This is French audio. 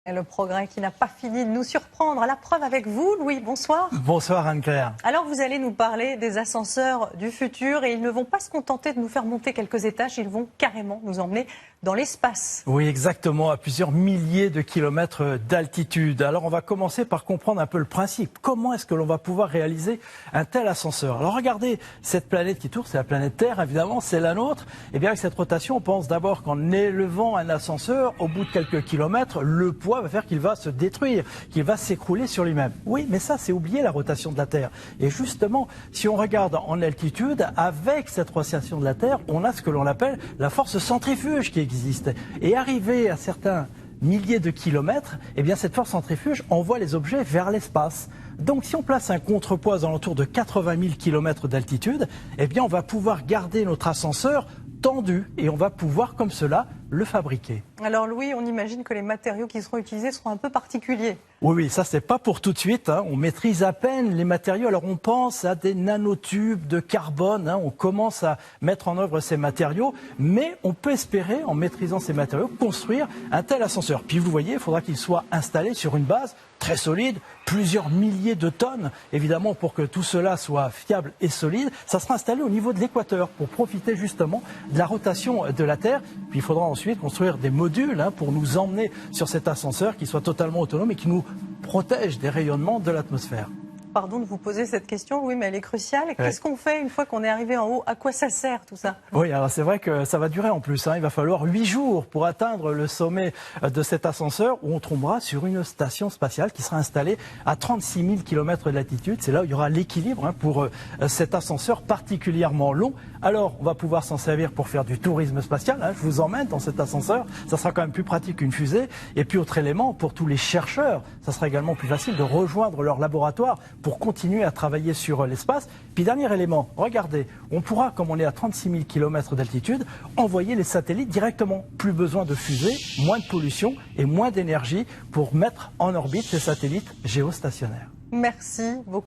Le progrès qui n'a pas fini de nous surprendre. La preuve avec vous, Louis, bonsoir. Bonsoir Anne-Claire. Alors vous allez nous parler des ascenseurs du futur et ils ne vont pas se contenter de nous faire monter quelques étages, ils vont carrément nous emmener dans l'espace. Oui, exactement, à plusieurs milliers de kilomètres d'altitude. Alors on va commencer par comprendre un peu le principe. Comment est-ce que l'on va pouvoir réaliser un tel ascenseur? Alors regardez cette planète qui tourne, c'est la planète Terre évidemment, c'est la nôtre. Et bien avec cette rotation, on pense d'abord qu'en élevant un ascenseur, au bout de quelques kilomètres, le poids va faire qu'il va se détruire, qu'il va s'écrouler sur lui-même. Oui, mais ça c'est oublier la rotation de la Terre. Et justement, si on regarde en altitude, avec cette rotation de la Terre, on a ce que l'on appelle la force centrifuge qui existe. Et arrivé à certains milliers de kilomètres, eh bien cette force centrifuge envoie les objets vers l'espace. Donc si on place un contrepoids aux alentours de 80 000 km d'altitude, eh bien on va pouvoir garder notre ascenseur tendu et on va pouvoir comme cela le fabriquer. Alors Louis, on imagine que les matériaux qui seront utilisés seront un peu particuliers. Oui, ça c'est pas pour tout de suite, hein. On maîtrise à peine les matériaux. Alors on pense à des nanotubes de carbone, hein. On commence à mettre en œuvre ces matériaux, mais on peut espérer, en maîtrisant ces matériaux, construire un tel ascenseur. Puis vous voyez, il faudra qu'il soit installé sur une base très solide, plusieurs milliers de tonnes. Évidemment, pour que tout cela soit fiable et solide, ça sera installé au niveau de l'équateur pour profiter justement de la rotation de la Terre. Puis il faudra ensuite construire des modules, hein, pour nous emmener sur cet ascenseur qui soit totalement autonome et qui nous protège des rayonnements de l'atmosphère. Pardon de vous poser cette question, Louis, mais elle est cruciale. Qu'est-ce qu'on fait une fois qu'on est arrivé en haut? À quoi ça sert tout ça? Oui, alors c'est vrai que ça va durer en plus, hein. Il va falloir 8 jours pour atteindre le sommet de cet ascenseur où on tombera sur une station spatiale qui sera installée à 36 000 km d'altitude. C'est là où il y aura l'équilibre, hein, pour cet ascenseur particulièrement long. Alors, on va pouvoir s'en servir pour faire du tourisme spatial, hein. Je vous emmène dans cet ascenseur. Ça sera quand même plus pratique qu'une fusée. Et puis, autre élément, pour tous les chercheurs, ça sera également plus facile de rejoindre leur laboratoire pour continuer à travailler sur l'espace. Puis dernier élément, regardez, on pourra, comme on est à 36 000 km d'altitude, envoyer les satellites directement. Plus besoin de fusées, moins de pollution et moins d'énergie pour mettre en orbite ces satellites géostationnaires. Merci beaucoup.